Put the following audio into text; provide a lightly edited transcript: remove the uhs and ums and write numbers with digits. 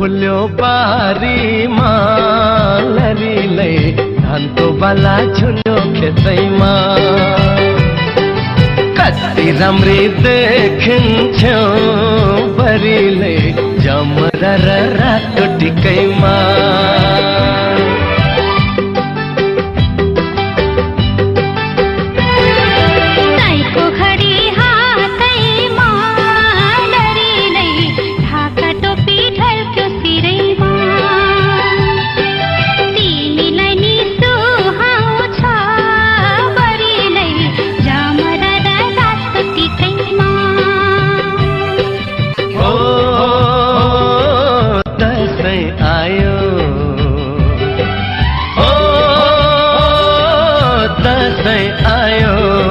फुल्यो बारीमा लरीलै धानको बाला झुल्यो खेतैमा कति राम्री देखिन्थ्यो बरीले जमरा र रातो टिकैमा आयो